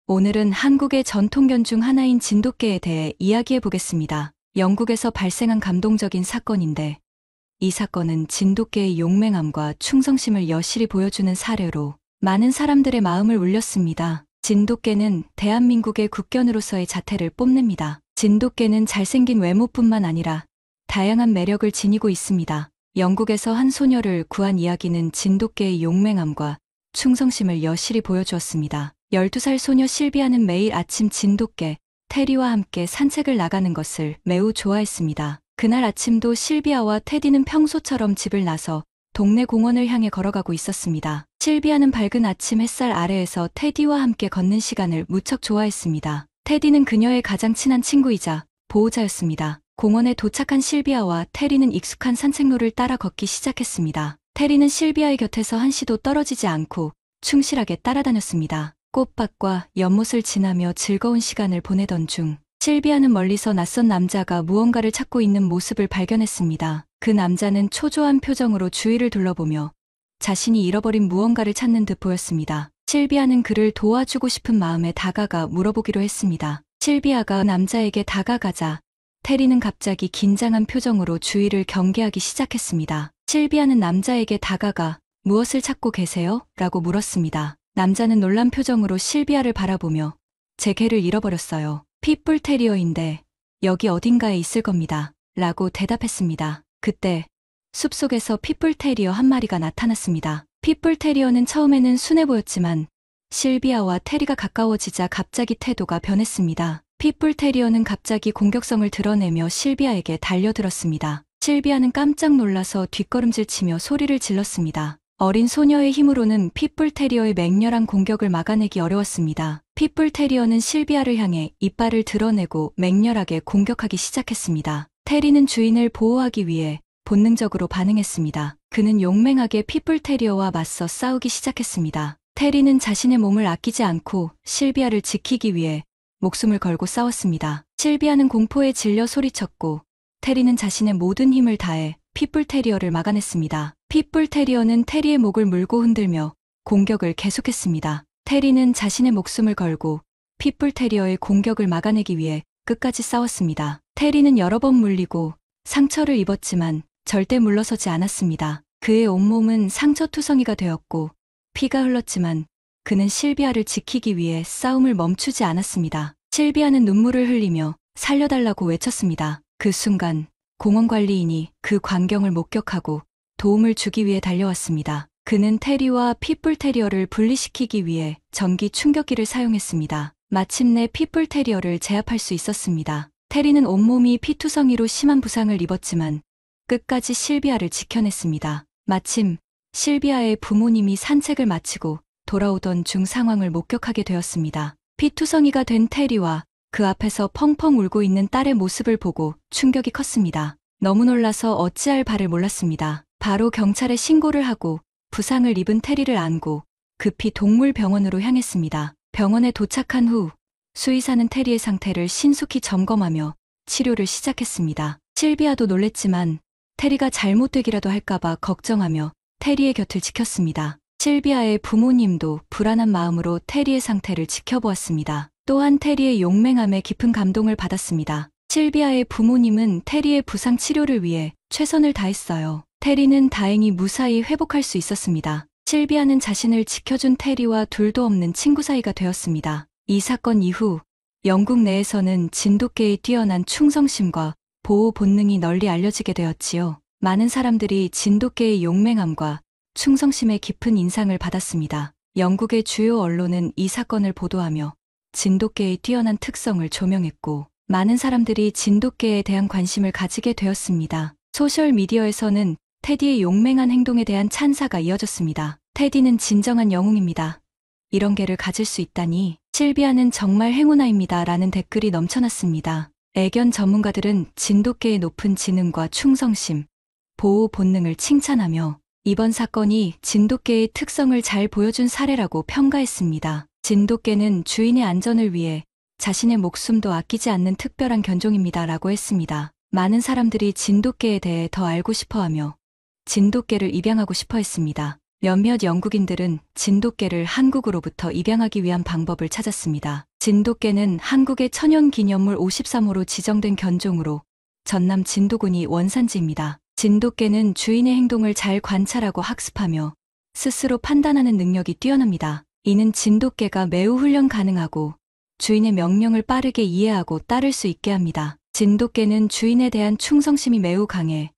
오늘은 한국의 전통견 중 하나인 진돗개에 대해 이야기해 보겠습니다. 영국에서 발생한 감동적인 사건인데, 이 사건은 진돗개의 용맹함과 충성심을 여실히 보여주는 사례로 많은 사람들의 마음을 울렸습니다. 진돗개는 대한민국의 국견으로서의 자태를 뽐냅니다. 진돗개는 잘생긴 외모뿐만 아니라 다양한 매력을 지니고 있습니다. 영국에서 한 소녀를 구한 이야기는 진돗개의 용맹함과 충성심을 여실히 보여주었습니다. 12살 소녀 실비아는 매일 아침 진돗개 테디와 함께 산책을 나가는 것을 매우 좋아했습니다. 그날 아침도 실비아와 테디는 평소처럼 집을 나서 동네 공원을 향해 걸어가고 있었습니다. 실비아는 밝은 아침 햇살 아래에서 테디와 함께 걷는 시간을 무척 좋아했습니다. 테디는 그녀의 가장 친한 친구이자 보호자였습니다. 공원에 도착한 실비아와 테리는 익숙한 산책로를 따라 걷기 시작했습니다. 테리는 실비아의 곁에서 한시도 떨어지지 않고 충실하게 따라다녔습니다. 꽃밭과 연못을 지나며 즐거운 시간을 보내던 중 실비아는 멀리서 낯선 남자가 무언가를 찾고 있는 모습을 발견했습니다. 그 남자는 초조한 표정으로 주위를 둘러보며 자신이 잃어버린 무언가를 찾는 듯 보였습니다. 실비아는 그를 도와주고 싶은 마음에 다가가 물어보기로 했습니다. 실비아가 남자에게 다가가자 테리는 갑자기 긴장한 표정으로 주위를 경계하기 시작했습니다. 실비아는 남자에게 다가가 무엇을 찾고 계세요? 라고 물었습니다. 남자는 놀란 표정으로 실비아를 바라보며 제 개를 잃어버렸어요. 핏불 테리어인데 여기 어딘가에 있을 겁니다. 라고 대답했습니다. 그때 숲속에서 핏불 테리어 한 마리가 나타났습니다. 핏불 테리어는 처음에는 순해 보였지만 실비아와 테리가 가까워지자 갑자기 태도가 변했습니다. 핏불 테리어는 갑자기 공격성을 드러내며 실비아에게 달려들었습니다. 실비아는 깜짝 놀라서 뒷걸음질치며 소리를 질렀습니다. 어린 소녀의 힘으로는 핏불 테리어의 맹렬한 공격을 막아내기 어려웠습니다. 핏불 테리어는 실비아를 향해 이빨을 드러내고 맹렬하게 공격하기 시작했습니다. 테리는 주인을 보호하기 위해 본능적으로 반응했습니다. 그는 용맹하게 핏불 테리어와 맞서 싸우기 시작했습니다. 테리는 자신의 몸을 아끼지 않고 실비아를 지키기 위해 목숨을 걸고 싸웠습니다. 실비아는 공포에 질려 소리쳤고 테리는 자신의 모든 힘을 다해 핏불 테리어를 막아냈습니다. 핏불 테리어는 테리의 목을 물고 흔들며 공격을 계속했습니다. 테리는 자신의 목숨을 걸고 핏불 테리어의 공격을 막아내기 위해 끝까지 싸웠습니다. 테리는 여러 번 물리고 상처를 입었지만 절대 물러서지 않았습니다. 그의 온몸은 상처투성이가 되었고 피가 흘렀지만 그는 실비아를 지키기 위해 싸움을 멈추지 않았습니다. 실비아는 눈물을 흘리며 살려달라고 외쳤습니다. 그 순간 공원 관리인이 그 광경을 목격하고 도움을 주기 위해 달려왔습니다. 그는 테리와 핏불 테리어를 분리시키기 위해 전기 충격기를 사용했습니다. 마침내 핏불 테리어를 제압할 수 있었습니다. 테리는 온몸이 피투성이로 심한 부상을 입었지만 끝까지 실비아를 지켜냈습니다. 마침 실비아의 부모님이 산책을 마치고 돌아오던 중 상황을 목격하게 되었습니다. 피투성이가 된 테리와 그 앞에서 펑펑 울고 있는 딸의 모습을 보고 충격이 컸습니다. 너무 놀라서 어찌할 바를 몰랐습니다. 바로 경찰에 신고를 하고 부상을 입은 테리를 안고 급히 동물병원으로 향했습니다. 병원에 도착한 후 수의사는 테리의 상태를 신속히 점검하며 치료를 시작했습니다. 실비아도 놀랬지만 테리가 잘못되기라도 할까봐 걱정하며 테리의 곁을 지켰습니다. 실비아의 부모님도 불안한 마음으로 테리의 상태를 지켜보았습니다. 또한 테리의 용맹함에 깊은 감동을 받았습니다. 실비아의 부모님은 테리의 부상 치료를 위해 최선을 다했어요. 테리는 다행히 무사히 회복할 수 있었습니다. 실비아는 자신을 지켜준 테리와 둘도 없는 친구 사이가 되었습니다. 이 사건 이후 영국 내에서는 진돗개의 뛰어난 충성심과 보호 본능이 널리 알려지게 되었지요. 많은 사람들이 진돗개의 용맹함과 충성심에 깊은 인상을 받았습니다. 영국의 주요 언론은 이 사건을 보도하며 진돗개의 뛰어난 특성을 조명했고 많은 사람들이 진돗개에 대한 관심을 가지게 되었습니다. 소셜미디어에서는 테디의 용맹한 행동에 대한 찬사가 이어졌습니다. 테디는 진정한 영웅입니다. 이런 개를 가질 수 있다니 실비아는 정말 행운아입니다. 라는 댓글이 넘쳐났습니다. 애견 전문가들은 진돗개의 높은 지능과 충성심, 보호 본능을 칭찬하며 이번 사건이 진돗개의 특성을 잘 보여준 사례라고 평가했습니다. 진돗개는 주인의 안전을 위해 자신의 목숨도 아끼지 않는 특별한 견종입니다. 라고 했습니다. 많은 사람들이 진돗개에 대해 더 알고 싶어하며 진돗개를 입양하고 싶어 했습니다. 몇몇 영국인들은 진돗개를 한국으로부터 입양하기 위한 방법을 찾았습니다. 진돗개는 한국의 천연기념물 53호로 지정된 견종으로 전남 진도군이 원산지입니다. 진돗개는 주인의 행동을 잘 관찰하고 학습하며 스스로 판단하는 능력이 뛰어납니다. 이는 진돗개가 매우 훈련 가능하고 주인의 명령을 빠르게 이해하고 따를 수 있게 합니다. 진돗개는 주인에 대한 충성심이 매우 강해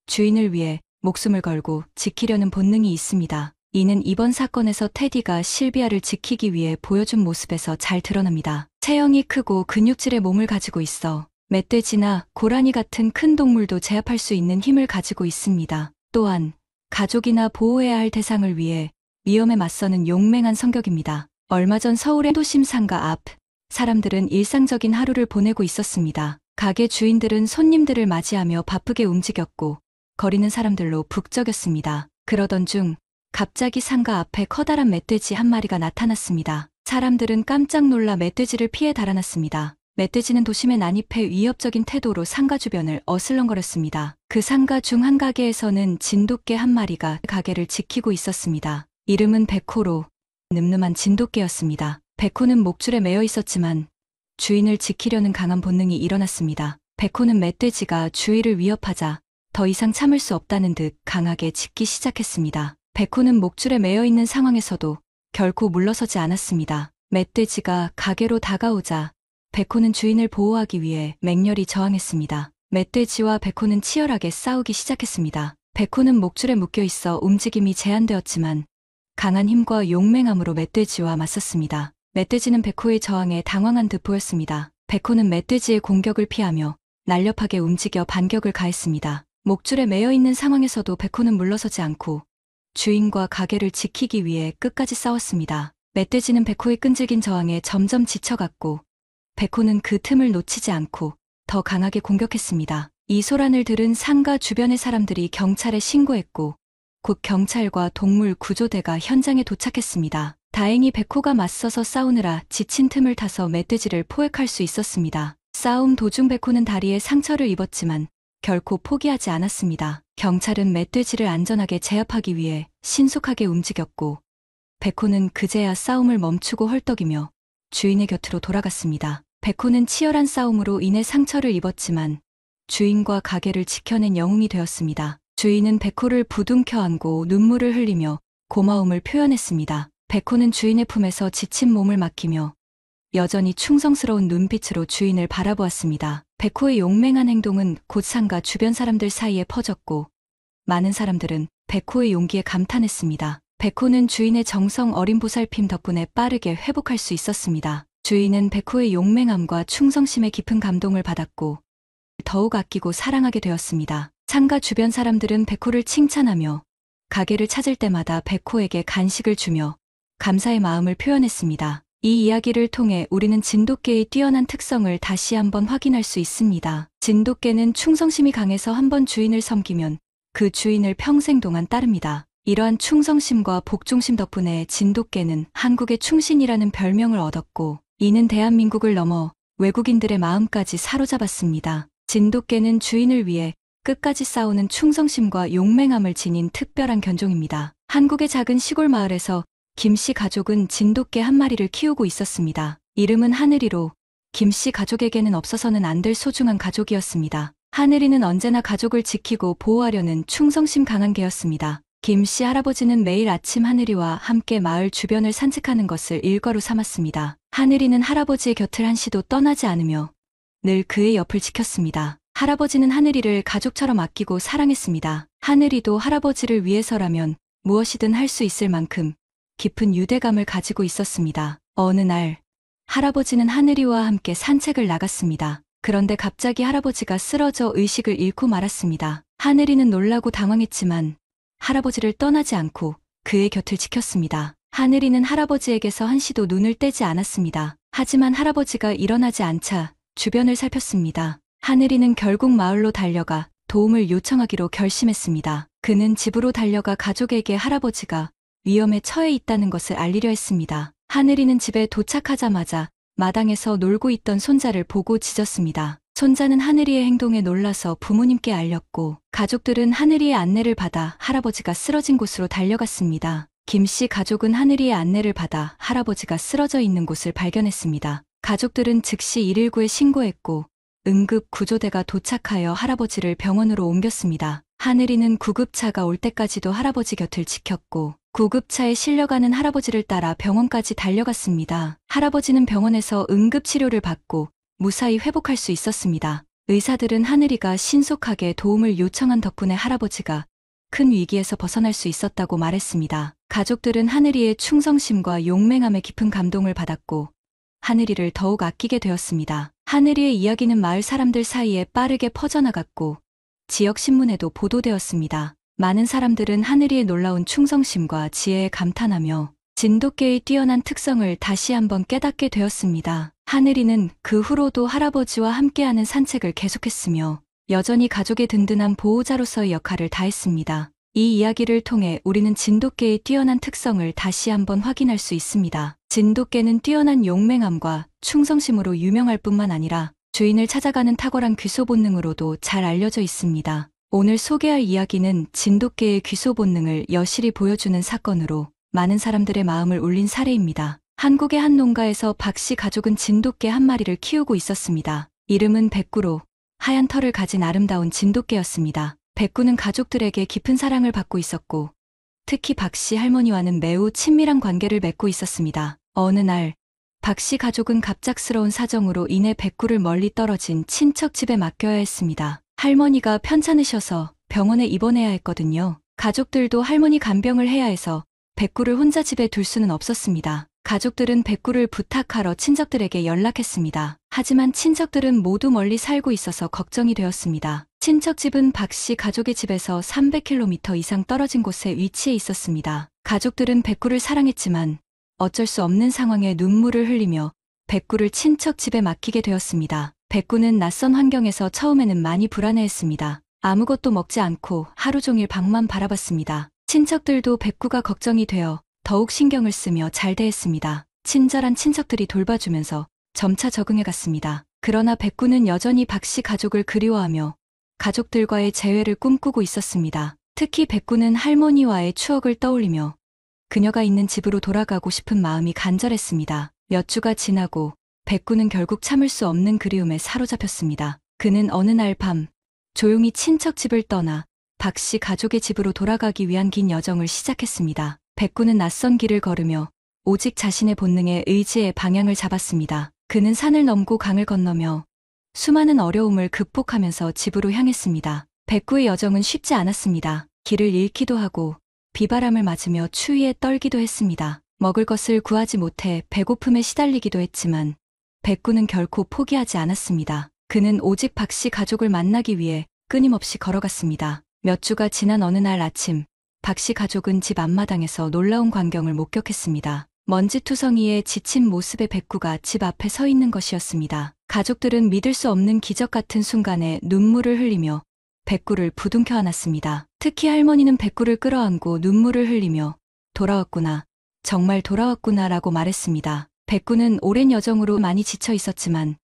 주인을 위해 목숨을 걸고 지키려는 본능이 있습니다. 이는 이번 사건에서 테디가 실비아를 지키기 위해 보여준 모습에서 잘 드러납니다. 체형이 크고 근육질의 몸을 가지고 있어 멧돼지나 고라니 같은 큰 동물도 제압할 수 있는 힘을 가지고 있습니다. 또한 가족이나 보호해야 할 대상을 위해 위험에 맞서는 용맹한 성격입니다. 얼마 전 서울의 도심 상가 앞 사람들은 일상적인 하루를 보내고 있었습니다. 가게 주인들은 손님들을 맞이하며 바쁘게 움직였고 거리는 사람들로 북적였습니다. 그러던 중 갑자기 상가 앞에 커다란 멧돼지 한 마리가 나타났습니다. 사람들은 깜짝 놀라 멧돼지를 피해 달아났습니다. 멧돼지는 도심에 난입해 위협적인 태도로 상가 주변을 어슬렁거렸습니다. 그 상가 중 한 가게에서는 진돗개 한 마리가 가게를 지키고 있었습니다. 이름은 백호로 늠름한 진돗개였습니다. 백호는 목줄에 매여 있었지만 주인을 지키려는 강한 본능이 일어났습니다. 백호는 멧돼지가 주위를 위협하자 더 이상 참을 수 없다는 듯 강하게 짖기 시작했습니다. 백호는 목줄에 매여 있는 상황에서도 결코 물러서지 않았습니다. 멧돼지가 가게로 다가오자 백호는 주인을 보호하기 위해 맹렬히 저항했습니다. 멧돼지와 백호는 치열하게 싸우기 시작했습니다. 백호는 목줄에 묶여 있어 움직임이 제한되었지만 강한 힘과 용맹함으로 멧돼지와 맞섰습니다. 멧돼지는 백호의 저항에 당황한 듯 보였습니다. 백호는 멧돼지의 공격을 피하며 날렵하게 움직여 반격을 가했습니다. 목줄에 매여 있는 상황에서도 백호는 물러서지 않고 주인과 가게를 지키기 위해 끝까지 싸웠습니다. 멧돼지는 백호의 끈질긴 저항에 점점 지쳐갔고 백호는 그 틈을 놓치지 않고 더 강하게 공격했습니다. 이 소란을 들은 상가 주변의 사람들이 경찰에 신고했고 곧 경찰과 동물 구조대가 현장에 도착했습니다. 다행히 백호가 맞서서 싸우느라 지친 틈을 타서 멧돼지를 포획할 수 있었습니다. 싸움 도중 백호는 다리에 상처를 입었지만 결코 포기하지 않았습니다. 경찰은 멧돼지를 안전하게 제압하기 위해 신속하게 움직였고 백호는 그제야 싸움을 멈추고 헐떡이며 주인의 곁으로 돌아갔습니다. 백호는 치열한 싸움으로 인해 상처를 입었지만 주인과 가게를 지켜낸 영웅이 되었습니다. 주인은 백호를 부둥켜 안고 눈물을 흘리며 고마움을 표현했습니다. 백호는 주인의 품에서 지친 몸을 맡기며 여전히 충성스러운 눈빛으로 주인을 바라보았습니다. 백호의 용맹한 행동은 곧 상가 주변 사람들 사이에 퍼졌고 많은 사람들은 백호의 용기에 감탄했습니다. 백호는 주인의 정성 어린 보살핌 덕분에 빠르게 회복할 수 있었습니다. 주인은 백호의 용맹함과 충성심에 깊은 감동을 받았고 더욱 아끼고 사랑하게 되었습니다. 상가 주변 사람들은 백호를 칭찬하며 가게를 찾을 때마다 백호에게 간식을 주며 감사의 마음을 표현했습니다. 이 이야기를 통해 우리는 진돗개의 뛰어난 특성을 다시 한번 확인할 수 있습니다. 진돗개는 충성심이 강해서 한번 주인을 섬기면 그 주인을 평생 동안 따릅니다. 이러한 충성심과 복종심 덕분에 진돗개는 한국의 충신이라는 별명을 얻었고 이는 대한민국을 넘어 외국인들의 마음까지 사로잡았습니다. 진돗개는 주인을 위해 끝까지 싸우는 충성심과 용맹함을 지닌 특별한 견종입니다. 한국의 작은 시골 마을에서 김씨 가족은 진돗개 한 마리를 키우고 있었습니다. 이름은 하늘이로 김씨 가족에게는 없어서는 안 될 소중한 가족이었습니다. 하늘이는 언제나 가족을 지키고 보호하려는 충성심 강한 개였습니다. 김씨 할아버지는 매일 아침 하늘이와 함께 마을 주변을 산책하는 것을 일과로 삼았습니다. 하늘이는 할아버지의 곁을 한시도 떠나지 않으며 늘 그의 옆을 지켰습니다. 할아버지는 하늘이를 가족처럼 아끼고 사랑했습니다. 하늘이도 할아버지를 위해서라면 무엇이든 할 수 있을 만큼 깊은 유대감을 가지고 있었습니다. 어느 날 할아버지는 하늘이와 함께 산책을 나갔습니다. 그런데 갑자기 할아버지가 쓰러져 의식을 잃고 말았습니다. 하늘이는 놀라고 당황했지만 할아버지를 떠나지 않고 그의 곁을 지켰습니다. 하늘이는 할아버지에게서 한시도 눈을 떼지 않았습니다. 하지만 할아버지가 일어나지 않자 주변을 살폈습니다. 하늘이는 결국 마을로 달려가 도움을 요청하기로 결심했습니다. 그는 집으로 달려가 가족에게 할아버지가 위험에 처해 있다는 것을 알리려 했습니다. 하늘이는 집에 도착하자마자 마당에서 놀고 있던 손자를 보고 짖었습니다. 손자는 하늘이의 행동에 놀라서 부모님께 알렸고 가족들은 하늘이의 안내를 받아 할아버지가 쓰러진 곳으로 달려갔습니다. 김씨 가족은 하늘이의 안내를 받아 할아버지가 쓰러져 있는 곳을 발견했습니다. 가족들은 즉시 119에 신고했고 응급 구조대가 도착하여 할아버지를 병원으로 옮겼습니다. 하늘이는 구급차가 올 때까지도 할아버지 곁을 지켰고 구급차에 실려가는 할아버지를 따라 병원까지 달려갔습니다. 할아버지는 병원에서 응급치료를 받고 무사히 회복할 수 있었습니다. 의사들은 하늘이가 신속하게 도움을 요청한 덕분에 할아버지가 큰 위기에서 벗어날 수 있었다고 말했습니다. 가족들은 하늘이의 충성심과 용맹함에 깊은 감동을 받았고 하늘이를 더욱 아끼게 되었습니다. 하늘이의 이야기는 마을 사람들 사이에 빠르게 퍼져나갔고 지역 신문에도 보도되었습니다. 많은 사람들은 하늘이의 놀라운 충성심과 지혜에 감탄하며 진돗개의 뛰어난 특성을 다시 한번 깨닫게 되었습니다. 하늘이는 그 후로도 할아버지와 함께하는 산책을 계속했으며 여전히 가족의 든든한 보호자로서의 역할을 다했습니다. 이 이야기를 통해 우리는 진돗개의 뛰어난 특성을 다시 한번 확인할 수 있습니다. 진돗개는 뛰어난 용맹함과 충성심으로 유명할 뿐만 아니라 주인을 찾아가는 탁월한 귀소 본능으로도 잘 알려져 있습니다. 오늘 소개할 이야기는 진돗개의 귀소 본능을 여실히 보여주는 사건으로 많은 사람들의 마음을 울린 사례입니다. 한국의 한 농가에서 박씨 가족은 진돗개 한 마리를 키우고 있었습니다. 이름은 백구로 하얀 털을 가진 아름다운 진돗개였습니다. 백구는 가족들에게 깊은 사랑을 받고 있었고 특히 박씨 할머니와는 매우 친밀한 관계를 맺고 있었습니다. 어느 날 박씨 가족은 갑작스러운 사정으로 인해 백구를 멀리 떨어진 친척 집에 맡겨야 했습니다. 할머니가 편찮으셔서 병원에 입원해야 했거든요. 가족들도 할머니 간병을 해야 해서 백구를 혼자 집에 둘 수는 없었습니다. 가족들은 백구를 부탁하러 친척들에게 연락했습니다. 하지만 친척들은 모두 멀리 살고 있어서 걱정이 되었습니다. 친척집은 박씨 가족의 집에서 300km 이상 떨어진 곳에 위치해 있었습니다. 가족들은 백구를 사랑했지만 어쩔 수 없는 상황에 눈물을 흘리며 백구를 친척집에 맡기게 되었습니다. 백구는 낯선 환경에서 처음에는 많이 불안해했습니다. 아무것도 먹지 않고 하루 종일 밖만 바라봤습니다. 친척들도 백구가 걱정이 되어 더욱 신경을 쓰며 잘 대했습니다. 친절한 친척들이 돌봐주면서 점차 적응해갔습니다. 그러나 백구는 여전히 박씨 가족을 그리워하며 가족들과의 재회를 꿈꾸고 있었습니다. 특히 백구는 할머니와의 추억을 떠올리며 그녀가 있는 집으로 돌아가고 싶은 마음이 간절했습니다. 몇 주가 지나고 백구는 결국 참을 수 없는 그리움에 사로잡혔습니다. 그는 어느 날 밤 조용히 친척 집을 떠나 박씨 가족의 집으로 돌아가기 위한 긴 여정을 시작했습니다. 백구는 낯선 길을 걸으며 오직 자신의 본능에 의지해 방향을 잡았습니다. 그는 산을 넘고 강을 건너며 수많은 어려움을 극복하면서 집으로 향했습니다. 백구의 여정은 쉽지 않았습니다. 길을 잃기도 하고 비바람을 맞으며 추위에 떨기도 했습니다. 먹을 것을 구하지 못해 배고픔에 시달리기도 했지만 백구는 결코 포기하지 않았습니다. 그는 오직 박씨 가족을 만나기 위해 끊임없이 걸어갔습니다. 몇 주가 지난 어느 날 아침 박씨 가족은 집 앞마당에서 놀라운 광경을 목격했습니다. 먼지투성이에 지친 모습의 백구가 집 앞에 서 있는 것이었습니다. 가족들은 믿을 수 없는 기적 같은 순간에 눈물을 흘리며 백구를 부둥켜 안았습니다. 특히 할머니는 백구를 끌어안고 눈물을 흘리며 돌아왔구나, 정말 돌아왔구나 라고 말했습니다. 백구는 오랜 여정으로 많이 지쳐 있었지만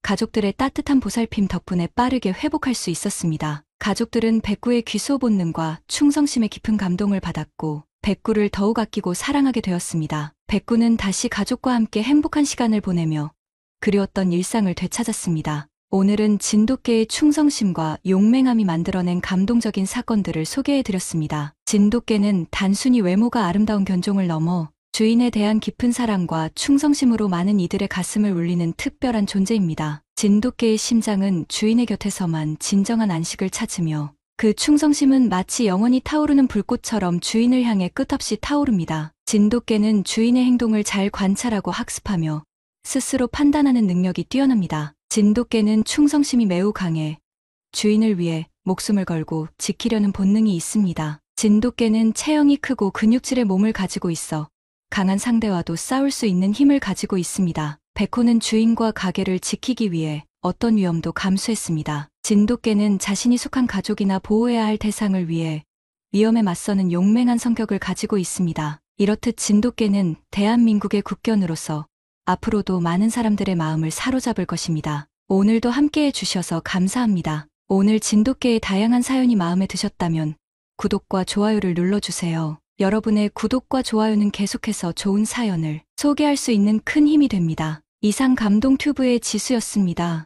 가족들의 따뜻한 보살핌 덕분에 빠르게 회복할 수 있었습니다. 가족들은 백구의 귀소 본능과 충성심에 깊은 감동을 받았고 백구를 더욱 아끼고 사랑하게 되었습니다. 백구는 다시 가족과 함께 행복한 시간을 보내며 그리웠던 일상을 되찾았습니다. 오늘은 진돗개의 충성심과 용맹함이 만들어낸 감동적인 사건들을 소개해드렸습니다. 진돗개는 단순히 외모가 아름다운 견종을 넘어 주인에 대한 깊은 사랑과 충성심으로 많은 이들의 가슴을 울리는 특별한 존재입니다. 진돗개의 심장은 주인의 곁에서만 진정한 안식을 찾으며 그 충성심은 마치 영원히 타오르는 불꽃처럼 주인을 향해 끝없이 타오릅니다. 진돗개는 주인의 행동을 잘 관찰하고 학습하며 스스로 판단하는 능력이 뛰어납니다. 진돗개는 충성심이 매우 강해 주인을 위해 목숨을 걸고 지키려는 본능이 있습니다. 진돗개는 체형이 크고 근육질의 몸을 가지고 있어 강한 상대와도 싸울 수 있는 힘을 가지고 있습니다. 백호는 주인과 가게를 지키기 위해 어떤 위험도 감수했습니다. 진돗개는 자신이 속한 가족이나 보호해야 할 대상을 위해 위험에 맞서는 용맹한 성격을 가지고 있습니다. 이렇듯 진돗개는 대한민국의 국견으로서 앞으로도 많은 사람들의 마음을 사로잡을 것입니다. 오늘도 함께해 주셔서 감사합니다. 오늘 진돗개의 다양한 사연이 마음에 드셨다면 구독과 좋아요를 눌러주세요. 여러분의 구독과 좋아요는 계속해서 좋은 사연을 소개할 수 있는 큰 힘이 됩니다. 이상 감동튜브의 지수였습니다.